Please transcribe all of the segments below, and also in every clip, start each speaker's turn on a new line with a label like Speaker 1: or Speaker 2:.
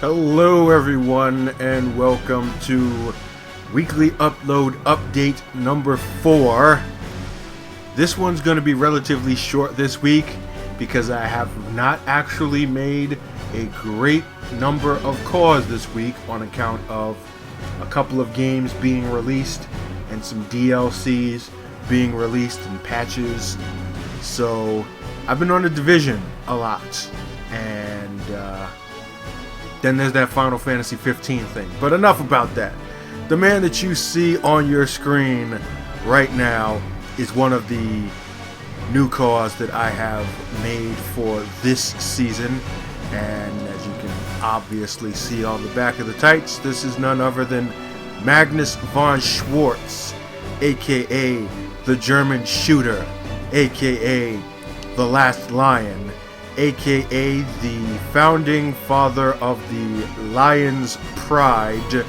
Speaker 1: Hello everyone and welcome to weekly upload update number 4. This one's going to be relatively short this week because I have not actually made a great number of CAWS this week on account of a couple of games being released and some DLCs being released and patches. So I've been on the Division a lot, and then there's that Final Fantasy 15 thing. But enough about that. The man that you see on your screen right now is one of the new CAWS that I have made for this season. And as you can obviously see on the back of the tights, this is none other than Magnus von Schwartz, aka the German Shooter, aka the Last Lion, aka the founding father of the Lions Pride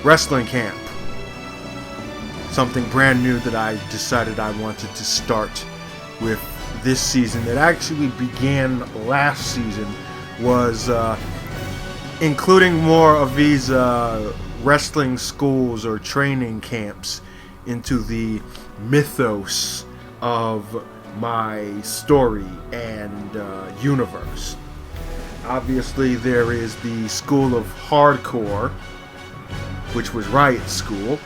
Speaker 1: wrestling camp. Something brand new that I decided I wanted to start with this season that actually began last season was including more of these wrestling schools or training camps into the mythos of my story and universe. Obviously there is the School of Hardcore, which was Riot School,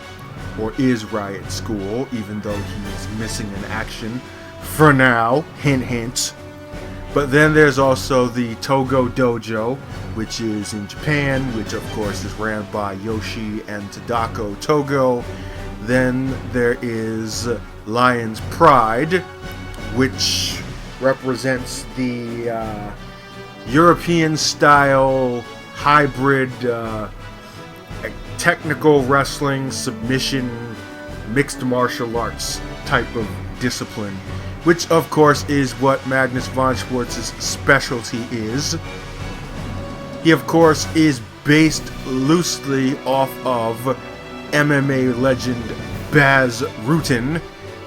Speaker 1: or is Riot School, even though he's missing in action for now, hint hint. But then there's also the Togo Dojo, which is in Japan, which of course is ran by Yoshi and Tadako Togo. Then there is Lions Pride, which represents the European style hybrid technical wrestling submission mixed martial arts type of discipline, which of course is what Magnus von Schwartz's specialty is. He of course is based loosely off of MMA legend Bas Rutten,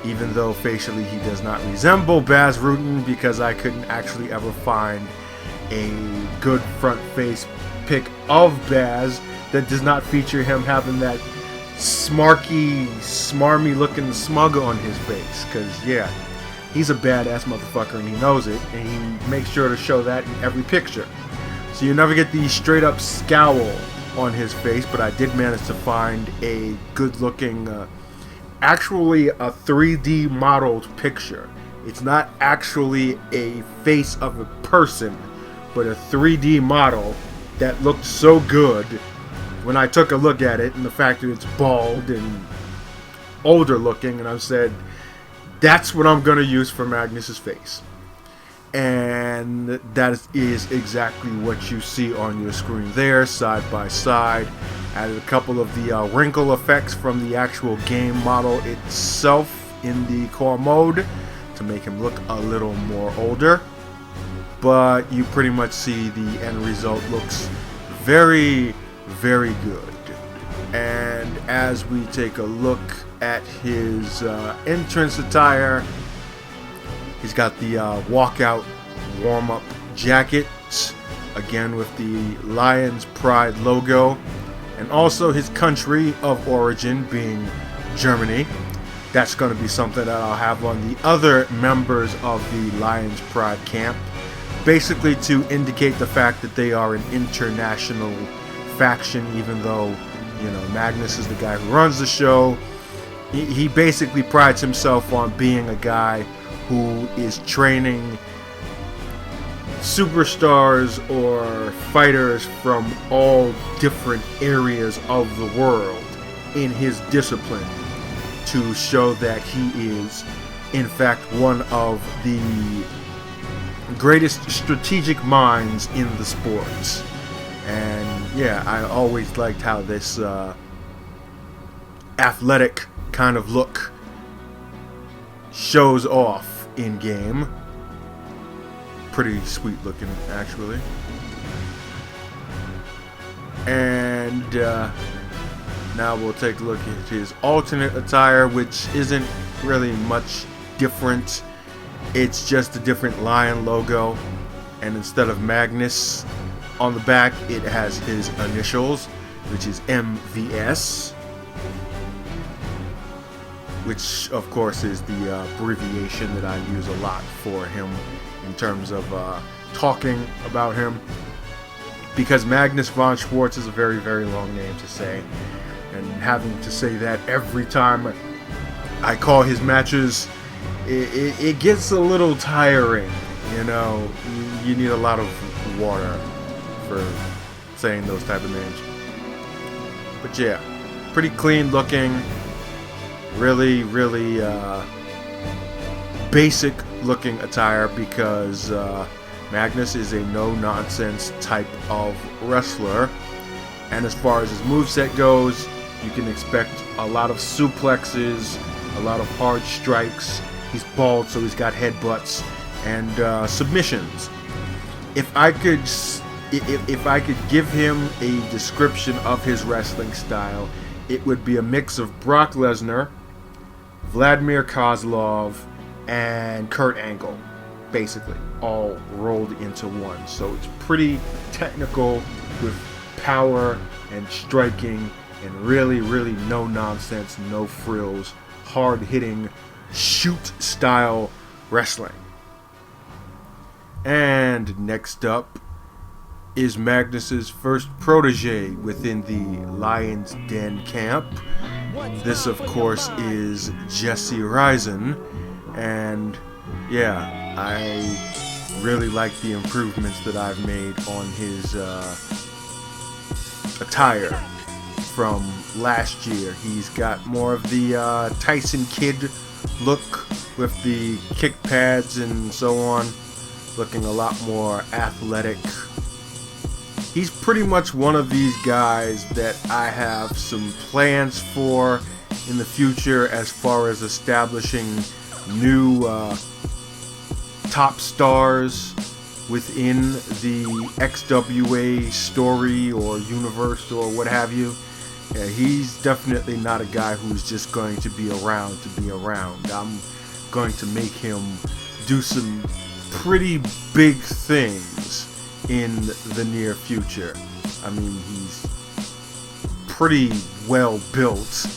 Speaker 1: even though facially he does not resemble Bas Rutten, because I couldn't actually ever find a good front face pic of Baz that does not feature him having that smarky, smarmy looking smug on his face. Because yeah, he's a badass motherfucker and he knows it, and he makes sure to show that in every picture. So you never get the straight up scowl on his face, but I did manage to find a good looking actually a 3D modeled picture. It's not actually a face of a person, but a 3D model that looked so good when I took a look at it, and the fact that it's bald and older looking, and I said, that's what I'm going to use for Magnus's face. And that is exactly what you see on your screen there, side by side. Added a couple of the wrinkle effects from the actual game model itself in the core mode to make him look a little more older. But you pretty much see the end result looks very, very good. And as we take a look at his entrance attire, he's got the walkout warm-up jacket, again with the Lions Pride logo, and also his country of origin being Germany. That's going to be something that I'll have on the other members of the Lions Pride camp, basically to indicate the fact that they are an international faction, even though, you know, Magnus is the guy who runs the show. He basically prides himself on being a guy who is training superstars or fighters from all different areas of the world in his discipline to show that he is in fact one of the greatest strategic minds in the sports. And yeah, I always liked how this athletic kind of look shows off in game. Pretty sweet looking, actually. And now we'll take a look at his alternate attire, which isn't really much different. It's just a different lion logo, and instead of Magnus, On the back, it has his initials, which is MVS, which of course is the abbreviation that I use a lot for him in terms of talking about him, because Magnus von Schwartz is a very, very long name to say, and having to say that every time I call his matches, it gets a little tiring. You know, you need a lot of water for saying those type of names. But yeah, pretty clean looking, really, really basic looking attire, because Magnus is a no-nonsense type of wrestler. And as far as his moveset goes, you can expect a lot of suplexes, a lot of hard strikes. He's bald, so he's got headbutts and submissions. If I could give him a description of his wrestling style, it would be a mix of Brock Lesnar, Vladimir Kozlov, and Kurt Angle, basically, all rolled into one. So it's pretty technical with power and striking and really, really no nonsense, no frills, hard hitting, shoot style wrestling. And next up is Magnus's first protege within the Lion's Den camp. This, of course, is Jesse Risen, and yeah, I really like the improvements that I've made on his attire from last year. He's got more of the Tyson Kidd look with the kick pads and so on, looking a lot more athletic. He's pretty much one of these guys that I have some plans for in the future as far as establishing new top stars within the XWA story or universe or what have you. Yeah, he's definitely not a guy who's just going to be around to be around. I'm going to make him do some pretty big things in the near future. I mean, he's pretty well built.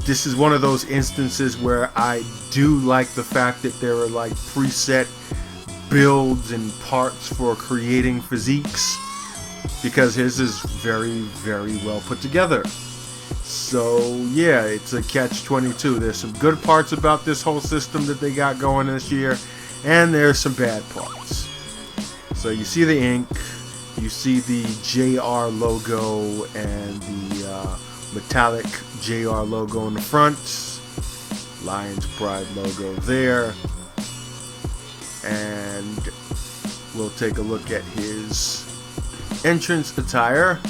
Speaker 1: This is one of those instances where I do like the fact that there are like preset builds and parts for creating physiques, because his is very, very well put together. So yeah, it's a catch-22. There's some good parts about this whole system that they got going this year, and there's some bad parts. So you see the ink, you see the JR logo and the metallic JR logo in the front, Lions Pride logo there, and we'll take a look at his entrance attire.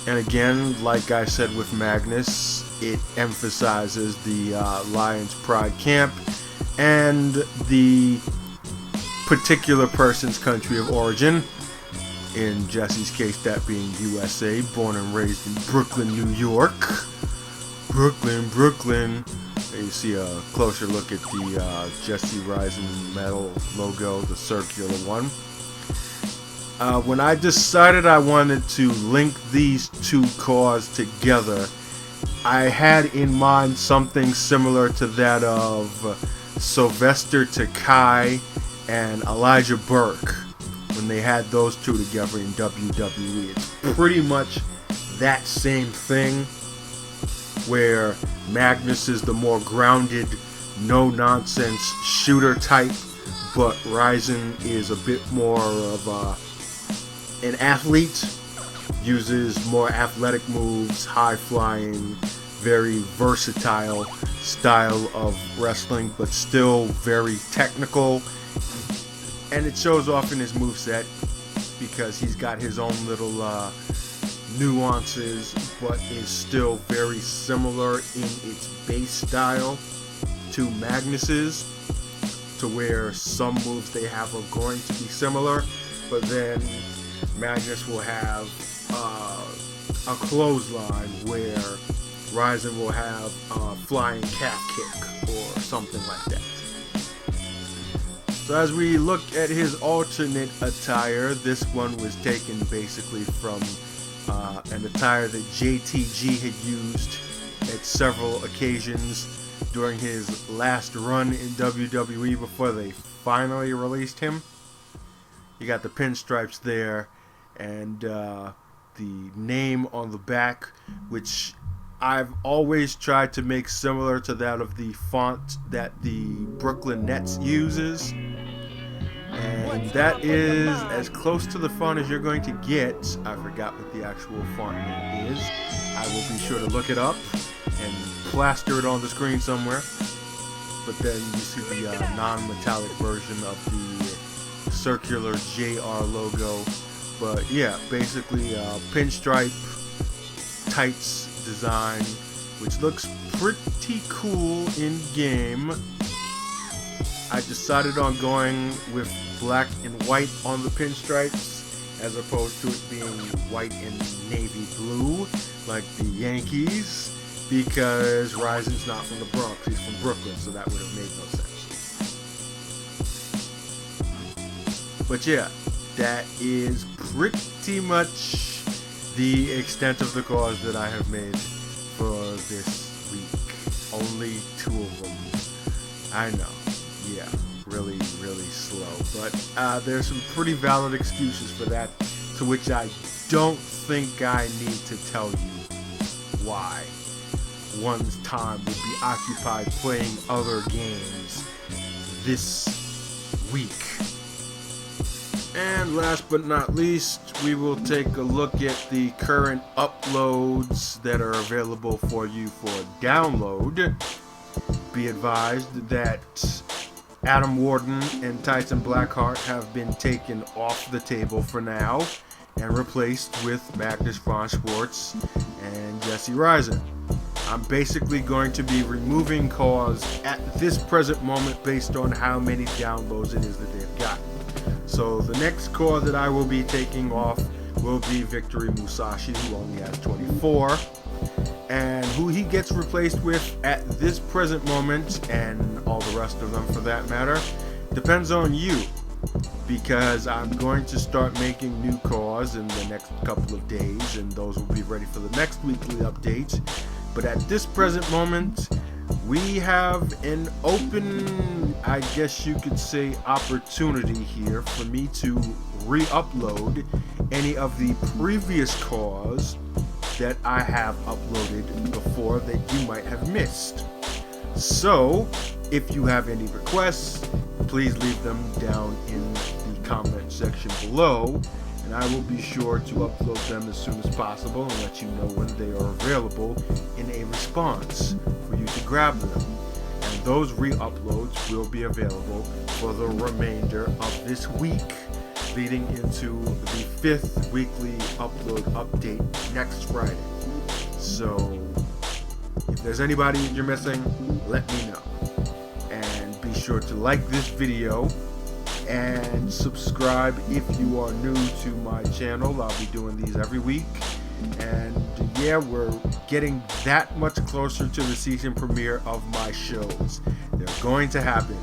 Speaker 1: And again, like I said with Magnus, it emphasizes the Lions Pride camp and the particular person's country of origin. In Jesse's case, that being USA, born and raised in Brooklyn, New York. Brooklyn. And you see a closer look at the Jesse Rising metal logo, the circular one. When I decided I wanted to link these two CAWS together, I had in mind something similar to that of Sylvester Takai and Elijah Burke when they had those two together in WWE. It's pretty much that same thing, where Magnus is the more grounded, no-nonsense shooter type, but Ryzen is a bit more of an athlete, uses more athletic moves, high-flying, very versatile style of wrestling, but still very technical. And it shows off in his moveset, because he's got his own little nuances, but is still very similar in its base style to Magnus's, to where some moves they have are going to be similar, but then Magnus will have a clothesline where Ryzen will have a flying calf kick or something like that. So as we look at his alternate attire, this one was taken basically from an attire that JTG had used at several occasions during his last run in WWE before they finally released him. You got the pinstripes there, and the name on the back, which I've always tried to make similar to that of the font that the Brooklyn Nets uses. And that is as close to the font as you're going to get. I forgot what the actual font name is. I will be sure to look it up and plaster it on the screen somewhere. But then you see the non-metallic version of the circular JR logo. But yeah, basically pinstripe tights design, which looks pretty cool in game. I decided on going with black and white on the pinstripes as opposed to it being white and navy blue like the Yankees, because Ryzen's not from the Bronx, he's from Brooklyn, so that would have made no sense. But yeah, that is pretty much the extent of the CAWS that I have made for this week. Only 2 of them. I know. Yeah, really slow. But there's some pretty valid excuses for that, to which I don't think I need to tell you why one's time would be occupied playing other games this week. And last but not least, we will take a look at the current uploads that are available for you for download. Be advised that Adam Warden and Tyson Blackheart have been taken off the table for now and replaced with Magnus von Schwartz and Jesse Ryzen. I'm basically going to be removing CAWS at this present moment based on how many downloads it is that they've got. So the next core that I will be taking off will be Victory Musashi, who only has 24. And who he gets replaced with at this present moment, and all the rest of them for that matter, depends on you. Because I'm going to start making new cores in the next couple of days, and those will be ready for the next weekly update. But at this present moment, we have an open, I guess you could say, opportunity here for me to re-upload any of the previous cores that I have uploaded before that you might have missed. So, if you have any requests, please leave them down in the comment section below, and I will be sure to upload them as soon as possible and let you know when they are available in a response for you to grab them. And those re-uploads will be available for the remainder of this week, leading into the 5th weekly upload update next Friday. So, if there's anybody you're missing, let me know. And be sure to like this video and subscribe if you are new to my channel. I'll be doing these every week. And yeah, we're getting that much closer to the season premiere of my shows. They're going to happen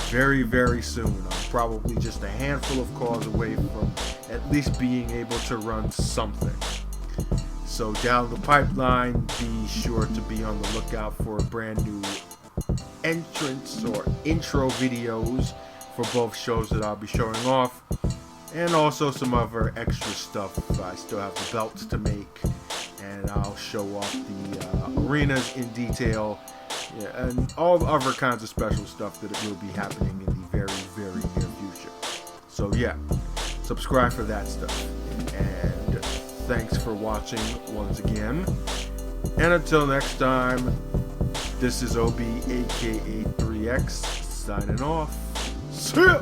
Speaker 1: very soon. I'm probably just a handful of calls away from at least being able to run something. So down the pipeline, be sure to be on the lookout for brand new entrance or intro videos for both shows that I'll be showing off, and also some other extra stuff. I still have the belts to make, and I'll show off the arenas in detail, and all the other kinds of special stuff that will be happening in the very near future. So yeah, subscribe for that stuff, and thanks for watching once again, and until next time, this is OB aka 3X signing off. See ya!